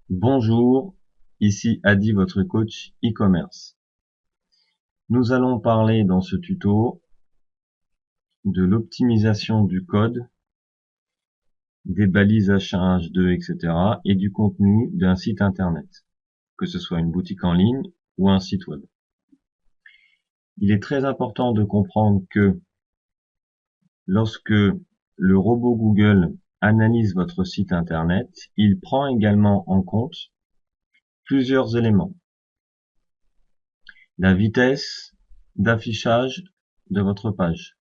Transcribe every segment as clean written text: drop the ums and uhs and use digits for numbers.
Bonjour, ici Adi, votre coach e-commerce. Nous allons parler dans ce tuto de l'optimisation du code, des balises H1, H2, etc. et du contenu d'un site internet, que ce soit une boutique en ligne ou un site web. Il est très important de comprendre que lorsque le robot Google analyse votre site internet, il prend également en compte plusieurs éléments. La vitesse d'affichage de votre page,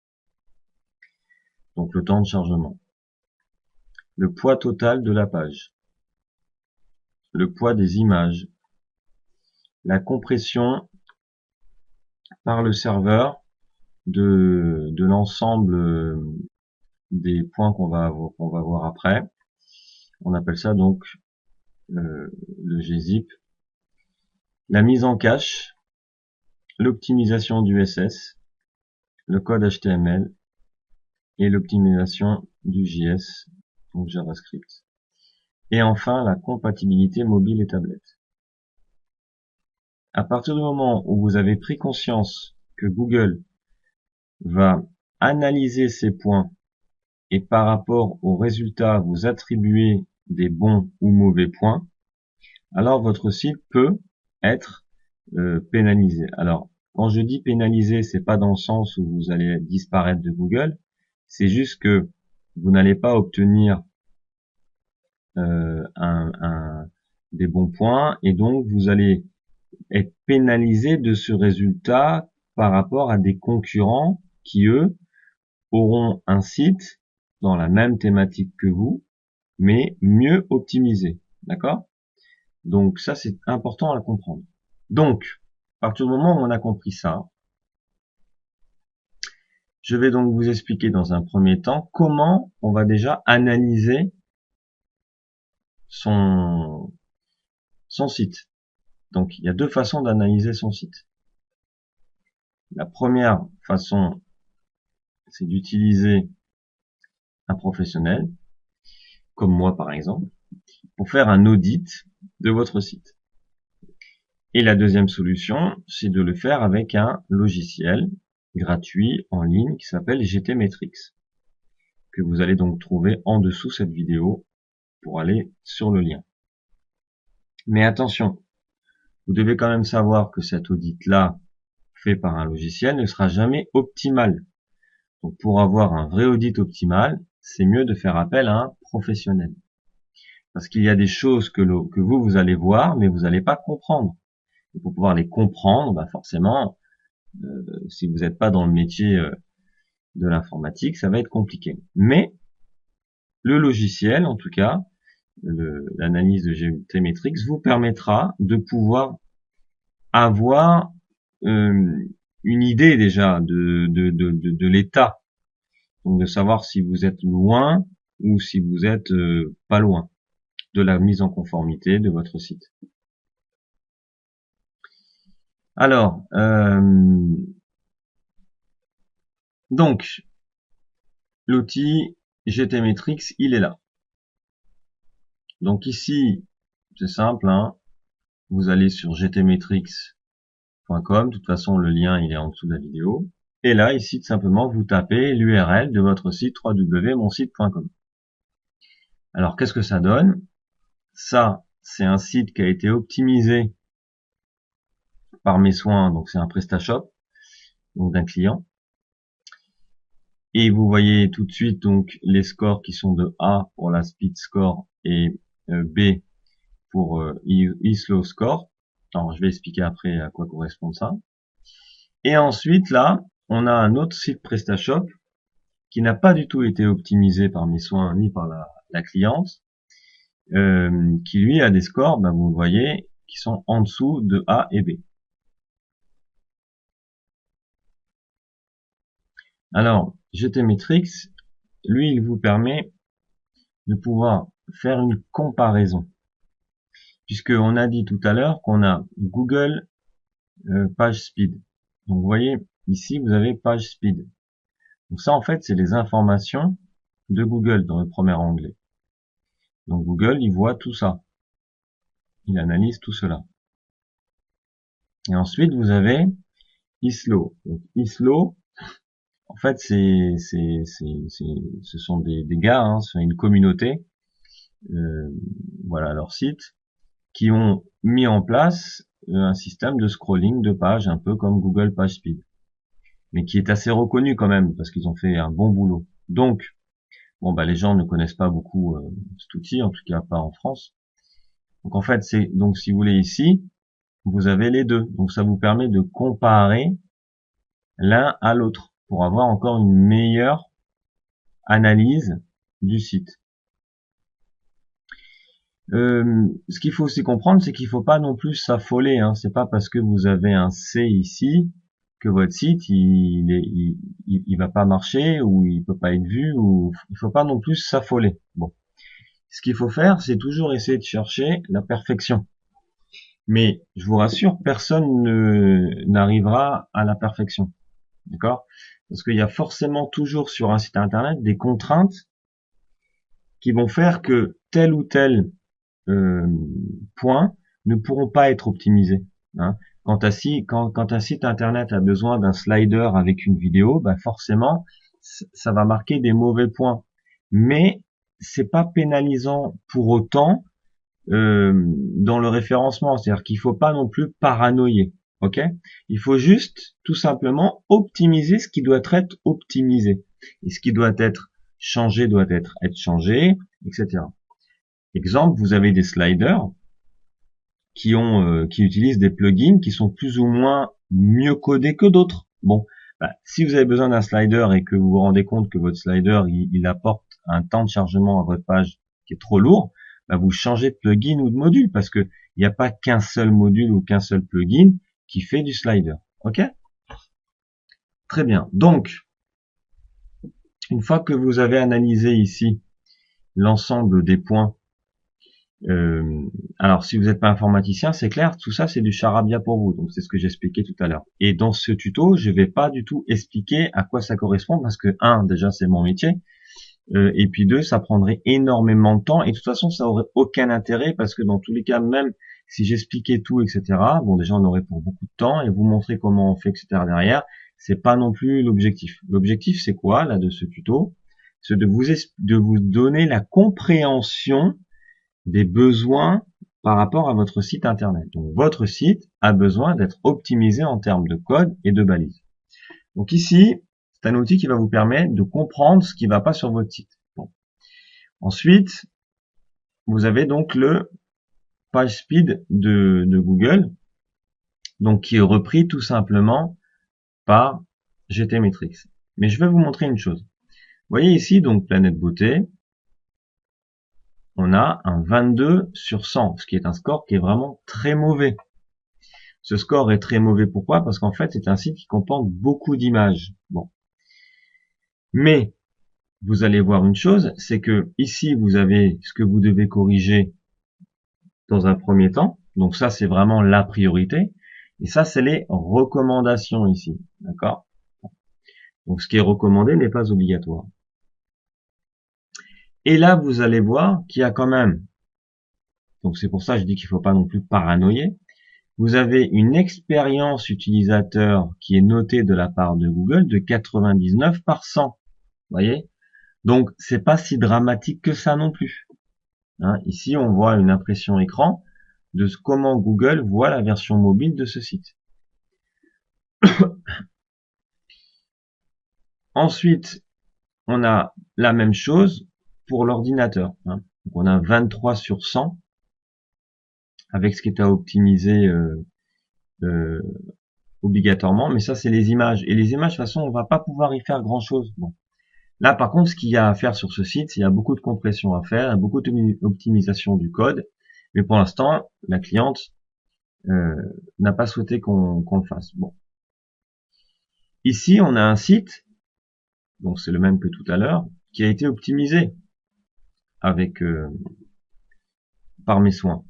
donc le temps de chargement, le poids total de la page, le poids des images, la compression par le serveur de l'ensemble des points qu'on va voir après. On appelle ça donc le gzip, la mise en cache, l'optimisation du SS, le code HTML et l'optimisation du JS, donc JavaScript. Et enfin, la compatibilité mobile et tablette. À partir du moment où vous avez pris conscience que Google va analyser ces points et par rapport aux résultats vous attribuer des bons ou mauvais points, alors votre site peut être pénalisé. Alors, quand je dis pénalisé, c'est pas dans le sens où vous allez disparaître de Google, c'est juste que vous n'allez pas obtenir des bons points et donc vous allez être pénalisé de ce résultat par rapport à des concurrents qui, eux, auront un site dans la même thématique que vous, mais mieux optimisé. D'accord? Donc ça, c'est important à comprendre. Donc, à partir du moment où on a compris ça, je vais donc vous expliquer dans un premier temps comment on va déjà analyser son site. Donc, il y a deux façons d'analyser son site. La première façon, c'est d'utiliser un professionnel, comme moi par exemple, pour faire un audit de votre site. Et la deuxième solution, c'est de le faire avec un logiciel gratuit en ligne qui s'appelle GTmetrix, que vous allez donc trouver en dessous cette vidéo pour aller sur le lien. Mais attention, vous devez quand même savoir que cet audit-là, fait par un logiciel, ne sera jamais optimal. Donc pour avoir un vrai audit optimal, c'est mieux de faire appel à un professionnel. Parce qu'il y a des choses que vous allez voir, mais vous n'allez pas comprendre. Et pour pouvoir les comprendre, bah forcément, si vous n'êtes pas dans le métier de l'informatique, ça va être compliqué. Mais le logiciel, en tout cas, l'analyse de GTmetrix vous permettra de pouvoir avoir une idée déjà de l'état, donc de savoir si vous êtes loin ou si vous êtes pas loin de la mise en conformité de votre site. Alors, donc, l'outil GTmetrix, il est là. Donc ici, c'est simple, hein, vous allez sur gtmetrix.com, de toute façon le lien il est en dessous de la vidéo, et là ici tout simplement vous tapez l'URL de votre site www.monsite.com. Alors qu'est-ce que ça donne? Ça, c'est un site qui a été optimisé par mes soins, donc c'est un PrestaShop, donc d'un client. Et vous voyez tout de suite donc les scores qui sont de A pour la speed score et B pour eSlow score. Alors je vais expliquer après à quoi correspond ça. Et ensuite là, on a un autre site PrestaShop qui n'a pas du tout été optimisé par mes soins ni par la cliente, qui lui a des scores, ben vous le voyez, qui sont en dessous de A et B. Alors, GTmetrix, lui, il vous permet de pouvoir faire une comparaison. Puisqu'on a dit tout à l'heure qu'on a Google Page Speed. Donc, vous voyez, ici, vous avez Page Speed. Donc ça, en fait, c'est les informations de Google dans le premier onglet. Donc Google, il voit tout ça. Il analyse tout cela. Et ensuite, vous avez Islo. Donc, Islo, en fait, ce sont des gars, hein, c'est une communauté, voilà leur site, qui ont mis en place un système de scrolling de pages, un peu comme Google PageSpeed, mais qui est assez reconnu quand même, parce qu'ils ont fait un bon boulot. Donc, bon, bah, les gens ne connaissent pas beaucoup cet outil, en tout cas pas en France. Donc, en fait, donc si vous voulez ici, vous avez les deux. Donc, ça vous permet de comparer l'un à l'autre pour avoir encore une meilleure analyse du site. Ce qu'il faut aussi comprendre, c'est qu'il faut pas non plus s'affoler. Hein. C'est pas parce que vous avez un C ici que votre site il va pas marcher ou il peut pas être vu, ou il faut pas non plus s'affoler. Bon, ce qu'il faut faire, c'est toujours essayer de chercher la perfection. Mais je vous rassure, personne n'arrivera à la perfection, d'accord? Parce qu'il y a forcément toujours sur un site internet des contraintes qui vont faire que tel ou tel points ne pourront pas être optimisés. Hein. Quand un site internet a besoin d'un slider avec une vidéo, bah forcément, ça va marquer des mauvais points. Mais c'est pas pénalisant pour autant dans le référencement. C'est-à-dire qu'il faut pas non plus paranoïer. Ok? Il faut juste tout simplement optimiser ce qui doit être optimisé. Et ce qui doit être changé doit être changé, etc. Exemple, vous avez des sliders qui utilisent des plugins qui sont plus ou moins mieux codés que d'autres. Bon, bah, si vous avez besoin d'un slider et que vous vous rendez compte que votre slider il apporte un temps de chargement à votre page qui est trop lourd, bah, vous changez de plugin ou de module, parce que il n'y a pas qu'un seul module ou qu'un seul plugin qui fait du slider. Ok? Très bien. Donc, une fois que vous avez analysé ici l'ensemble des points, alors si vous n'êtes pas informaticien, c'est clair, tout ça c'est du charabia pour vous, donc c'est ce que j'expliquais tout à l'heure. Et dans ce tuto, je vais pas du tout expliquer à quoi ça correspond, parce que déjà c'est mon métier, et puis deux, ça prendrait énormément de temps, et de toute façon ça aurait aucun intérêt, parce que dans tous les cas, même si j'expliquais tout, etc., bon déjà on aurait pour beaucoup de temps, et vous montrer comment on fait, etc. derrière, c'est pas non plus l'objectif. L'objectif c'est quoi là de ce tuto? C'est de vous donner la compréhension des besoins par rapport à votre site internet. Donc votre site a besoin d'être optimisé en termes de code et de balises. Donc ici, c'est un outil qui va vous permettre de comprendre ce qui ne va pas sur votre site. Bon. Ensuite, vous avez donc le PageSpeed de Google, donc qui est repris tout simplement par GTmetrix. Mais je vais vous montrer une chose. Vous voyez ici, donc Planète Beauté, on a un 22 sur 100, ce qui est un score qui est vraiment très mauvais. Ce score est très mauvais, pourquoi? Parce qu'en fait, c'est un site qui comporte beaucoup d'images. Bon. Mais, vous allez voir une chose, c'est que ici, vous avez ce que vous devez corriger dans un premier temps. Donc ça, c'est vraiment la priorité. Et ça, c'est les recommandations ici. D'accord? Donc ce qui est recommandé n'est pas obligatoire. Et là, vous allez voir qu'il y a quand même, donc c'est pour ça que je dis qu'il ne faut pas non plus paranoïer, vous avez une expérience utilisateur qui est notée de la part de Google de 99 par 100. Vous voyez? Donc, c'est pas si dramatique que ça non plus. Hein, ici, on voit une impression écran de comment Google voit la version mobile de ce site. Ensuite, on a la même chose pour l'ordinateur. Hein. Donc, on a 23 sur 100 avec ce qui est à optimiser obligatoirement. Mais ça, c'est les images. Et les images, de toute façon, on va pas pouvoir y faire grand-chose. Bon. Là, par contre, ce qu'il y a à faire sur ce site, c'est qu'il y a beaucoup de compression à faire, beaucoup d'optimisation du code. Mais pour l'instant, la cliente n'a pas souhaité qu'on le fasse. Bon. Ici, on a un site, donc c'est le même que tout à l'heure, qui a été optimisé avec par mes soins.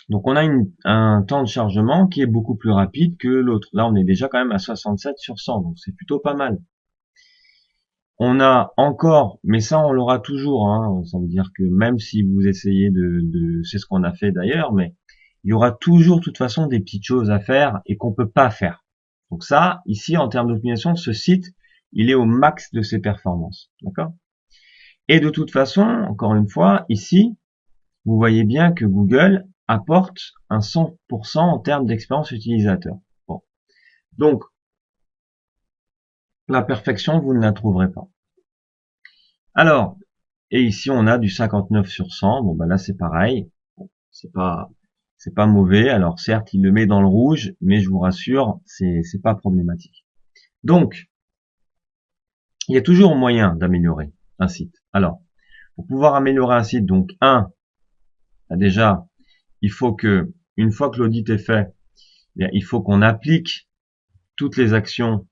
Donc on a un temps de chargement qui est beaucoup plus rapide que l'autre. Là, on est déjà quand même à 67 sur 100, donc c'est plutôt pas mal. On a encore, mais ça on l'aura toujours, hein, ça veut dire que même si vous essayez c'est ce qu'on a fait d'ailleurs, mais il y aura toujours de toute façon des petites choses à faire et qu'on peut pas faire. Donc ça, ici en termes d'optimisation, ce site, il est au max de ses performances, d'accord? Et de toute façon, encore une fois, ici, vous voyez bien que Google apporte un 100% en termes d'expérience utilisateur. Bon. Donc, la perfection, vous ne la trouverez pas. Alors, et ici, on a du 59 sur 100. Bon, ben là, c'est pareil. Bon, c'est pas mauvais. Alors, certes, il le met dans le rouge, mais je vous rassure, c'est pas problématique. Donc, il y a toujours moyen d'améliorer un site. Alors, pour pouvoir améliorer un site, donc, déjà, il faut que, une fois que l'audit est fait, bien, il faut qu'on applique toutes les actions,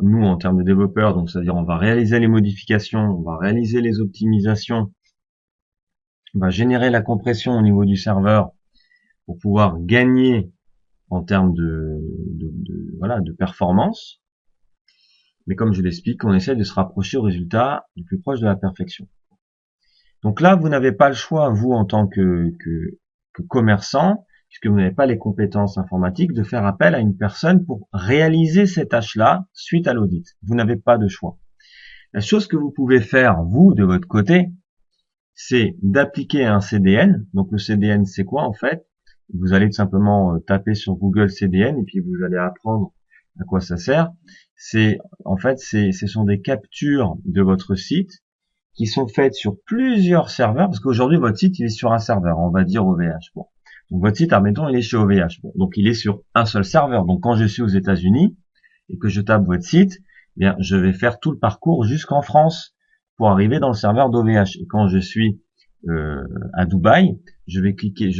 nous, en termes de développeurs, donc, c'est-à-dire, on va réaliser les modifications, on va réaliser les optimisations, on va générer la compression au niveau du serveur pour pouvoir gagner en termes voilà, de performance. Mais comme je l'explique, on essaie de se rapprocher au résultat le plus proche de la perfection. Donc là, vous n'avez pas le choix, vous, en tant que commerçant, puisque vous n'avez pas les compétences informatiques, de faire appel à une personne pour réaliser ces tâches-là suite à l'audit. Vous n'avez pas de choix. La chose que vous pouvez faire, vous, de votre côté, c'est d'appliquer un CDN. Donc le CDN, c'est quoi en fait? Vous allez tout simplement taper sur Google CDN et puis vous allez apprendre à quoi ça sert. C'est en fait, ce sont des captures de votre site qui sont faites sur plusieurs serveurs, parce qu'aujourd'hui votre site il est sur un serveur, on va dire OVH. Bon. Donc votre site, admettons, il est chez OVH. Bon. Donc il est sur un seul serveur. Donc quand je suis aux États-Unis et que je tape votre site, eh bien je vais faire tout le parcours jusqu'en France pour arriver dans le serveur d'OVH. Et quand je suis à Dubaï, je vais cliquer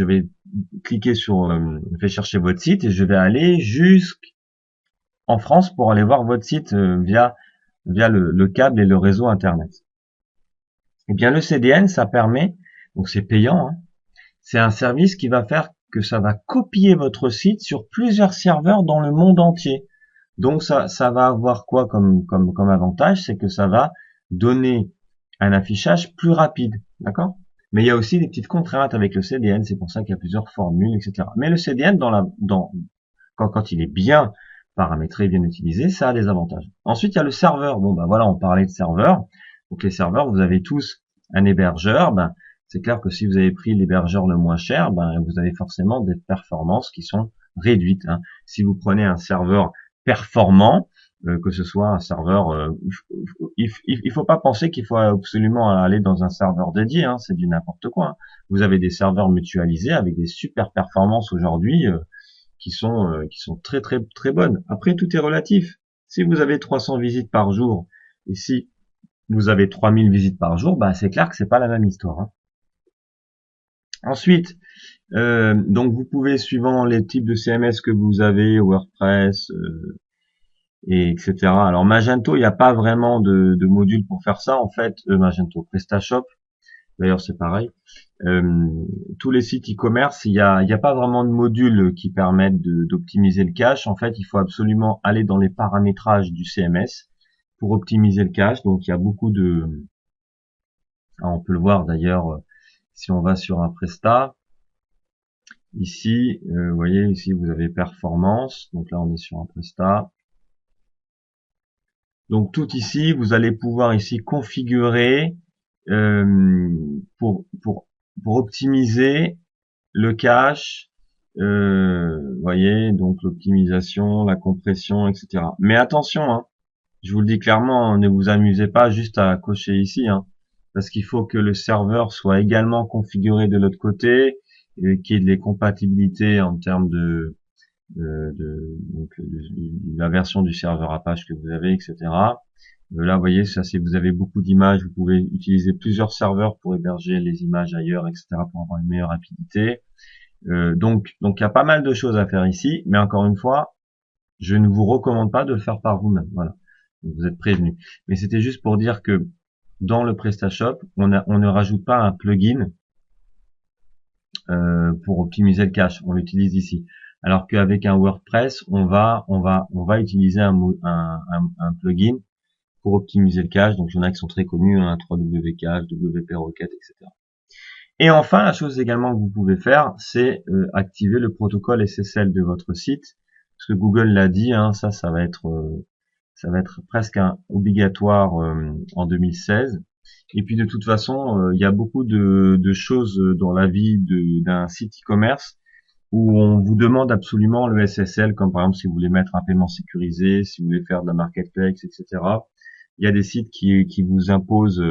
sur je vais chercher votre site et je vais aller jusqu'en France pour aller voir votre site via le câble et le réseau internet. Eh bien le CDN, ça permet, donc c'est payant, hein, c'est un service qui va faire que ça va copier votre site sur plusieurs serveurs dans le monde entier. Donc ça va avoir quoi comme avantage, c'est que ça va donner un affichage plus rapide, d'accord? Mais il y a aussi des petites contraintes avec le CDN, c'est pour ça qu'il y a plusieurs formules, etc. Mais le CDN, quand il est bien paramétré, bien utilisé, ça a des avantages. Ensuite, il y a le serveur. Bon, ben voilà, on parlait de serveur. Donc les serveurs, vous avez tous un hébergeur. Ben, c'est clair que si vous avez pris l'hébergeur le moins cher, ben vous avez forcément des performances qui sont réduites, hein. Si vous prenez un serveur performant, que ce soit un serveur, il faut pas penser qu'il faut absolument aller dans un serveur dédié, hein, c'est du n'importe quoi, hein. Vous avez des serveurs mutualisés avec des super performances aujourd'hui qui sont très très très bonnes. Après, tout est relatif. Si vous avez 300 visites par jour et si vous avez 3000 visites par jour, bah c'est clair que c'est pas la même histoire, hein. Ensuite, donc vous pouvez, suivant les types de CMS que vous avez, WordPress, et etc. Alors Magento, il n'y a pas vraiment de module pour faire ça en fait. Magento, PrestaShop, d'ailleurs c'est pareil. Tous les sites e-commerce, il y a pas vraiment de module qui permettent d'optimiser le cache. En fait, il faut absolument aller dans les paramétrages du CMS pour optimiser le cache. Donc il y a beaucoup on peut le voir d'ailleurs si on va sur un Presta. Ici, vous voyez, ici vous avez performance. Donc là, on est sur un Presta. Donc tout ici, vous allez pouvoir ici configurer pour optimiser le cache. Voyez, donc l'optimisation, la compression, etc. Mais attention, hein, je vous le dis clairement, hein, ne vous amusez pas juste à cocher ici, hein, parce qu'il faut que le serveur soit également configuré de l'autre côté, qu'il y ait des compatibilités en termes donc, la version du serveur Apache que vous avez, etc. Là, vous voyez, ça, si vous avez beaucoup d'images, vous pouvez utiliser plusieurs serveurs pour héberger les images ailleurs, etc., pour avoir une meilleure rapidité. Donc, il y a pas mal de choses à faire ici, mais encore une fois, je ne vous recommande pas de le faire par vous-même. Voilà, donc, vous êtes prévenus. Mais c'était juste pour dire que dans le PrestaShop, on ne rajoute pas un plugin pour optimiser le cache. On l'utilise ici. Alors qu'avec un WordPress, on va utiliser un plugin pour optimiser le cache. Donc il y en a qui sont très connus, hein, 3W Cache, WP Rocket, etc. Et enfin, la chose également que vous pouvez faire, c'est activer le protocole SSL de votre site, parce que Google l'a dit, hein, ça va être presque obligatoire en 2016. Et puis de toute façon, il y a beaucoup de choses dans la vie d'un site e-commerce où on vous demande absolument le SSL, comme par exemple si vous voulez mettre un paiement sécurisé, si vous voulez faire de la marketplace, etc. Il y a des sites qui vous imposent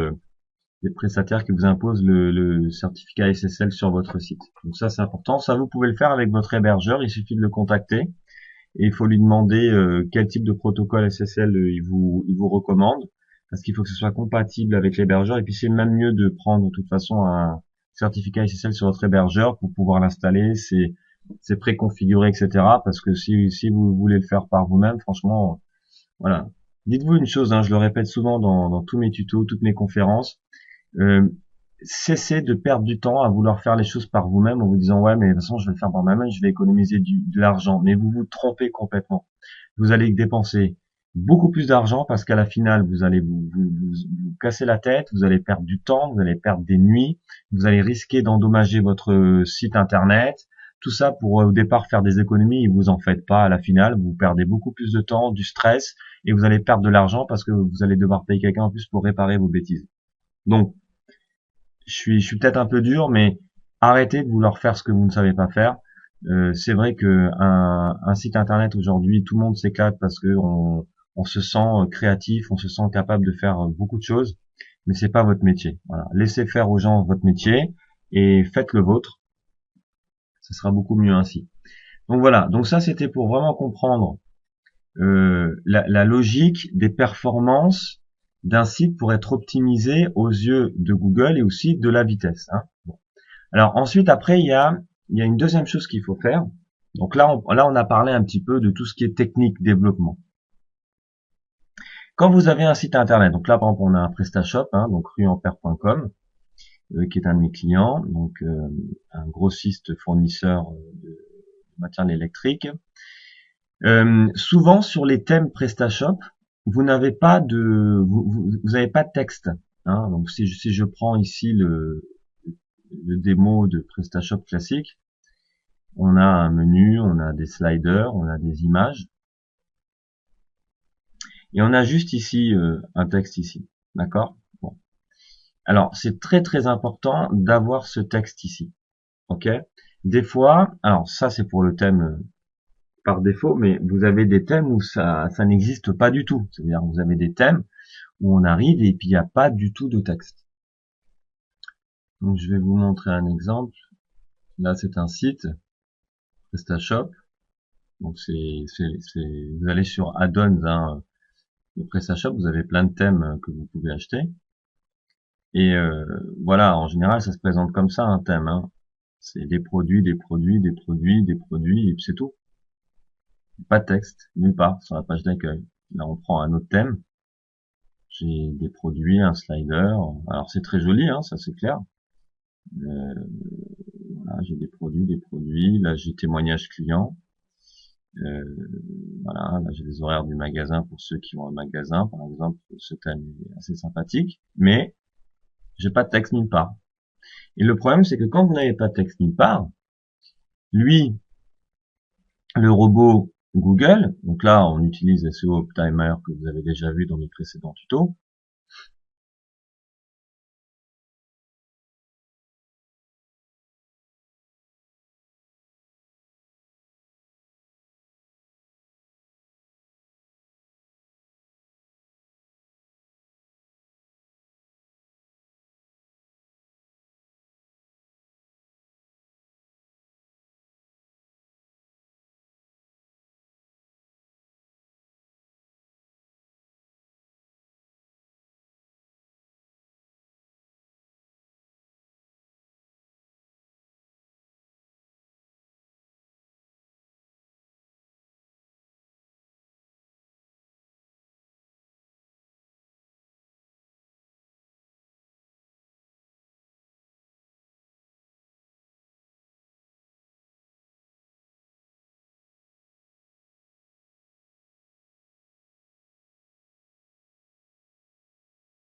des prestataires qui vous imposent le certificat SSL sur votre site. Donc ça, c'est important. Ça, vous pouvez le faire avec votre hébergeur. Il suffit de le contacter et il faut lui demander quel type de protocole SSL il vous recommande, parce qu'il faut que ce soit compatible avec l'hébergeur. Et puis c'est même mieux de prendre de toute façon un certificat SSL sur votre hébergeur pour pouvoir l'installer. C'est préconfiguré, etc. Parce que si vous voulez le faire par vous-même, franchement, voilà. Dites-vous une chose, hein, je le répète souvent dans tous mes tutos, toutes mes conférences. Euh, Cessez de perdre du temps à vouloir faire les choses par vous-même en vous disant ouais mais de toute façon je vais le faire par moi-même, je vais économiser de l'argent, mais vous vous trompez complètement. Vous allez dépenser beaucoup plus d'argent parce qu'à la finale vous allez vous casser la tête, vous allez perdre du temps, vous allez perdre des nuits, vous allez risquer d'endommager votre site internet, tout ça pour au départ faire des économies et vous en faites pas. À la finale vous perdez beaucoup plus de temps, du stress et vous allez perdre de l'argent parce que vous allez devoir payer quelqu'un en plus pour réparer vos bêtises. Donc je suis peut-être un peu dur, mais arrêtez de vouloir faire ce que vous ne savez pas faire. C'est vrai que un site internet aujourd'hui, tout le monde s'éclate parce que on se sent créatif, on se sent capable de faire beaucoup de choses, mais c'est pas votre métier. Voilà. Laissez faire aux gens votre métier et faites le vôtre. Ce sera beaucoup mieux ainsi. Donc voilà. Donc ça, c'était pour vraiment comprendre la logique des performances d'un site pour être optimisé aux yeux de Google et aussi de la vitesse. Hein. Bon. Alors ensuite, après, il y a une deuxième chose qu'il faut faire. Donc là, on a parlé un petit peu de tout ce qui est technique, développement. Quand vous avez un site internet, donc là, par exemple, on a un PrestaShop, hein, donc ruampère.com, qui est un de mes clients, donc un grossiste fournisseur de matériel électrique. Souvent sur les thèmes PrestaShop, vous n'avez pas de vous avez pas de texte. Hein. Donc si je prends ici le démo de PrestaShop classique, on a un menu, on a des sliders, on a des images, et on a juste ici un texte ici. D'accord. Bon. Alors c'est très très important d'avoir ce texte ici. Ok. Des fois, alors ça c'est pour le thème par défaut, mais vous avez des thèmes où ça n'existe pas du tout. C'est-à-dire vous avez des thèmes où on arrive et puis il n'y a pas du tout de texte. Donc je vais vous montrer un exemple. Là c'est un site PrestaShop. Donc vous allez sur Add-ons, hein, de PrestaShop, vous avez plein de thèmes que vous pouvez acheter. Et voilà, en général ça se présente comme ça un thème. Hein. C'est des produits, des produits, des produits, des produits, et puis c'est tout. Pas de texte, nulle part sur la page d'accueil. Là on prend un autre thème. J'ai des produits, un slider. Alors c'est très joli, hein, ça c'est clair. Voilà, j'ai des produits. Là j'ai témoignage client. Voilà, là j'ai les horaires du magasin pour ceux qui ont un magasin, par exemple. Ce thème est assez sympathique, mais j'ai pas de texte nulle part. Et le problème c'est que quand vous n'avez pas de texte nulle part, lui, le robot Google, donc là on utilise SEO Optimer que vous avez déjà vu dans mes précédents tutos,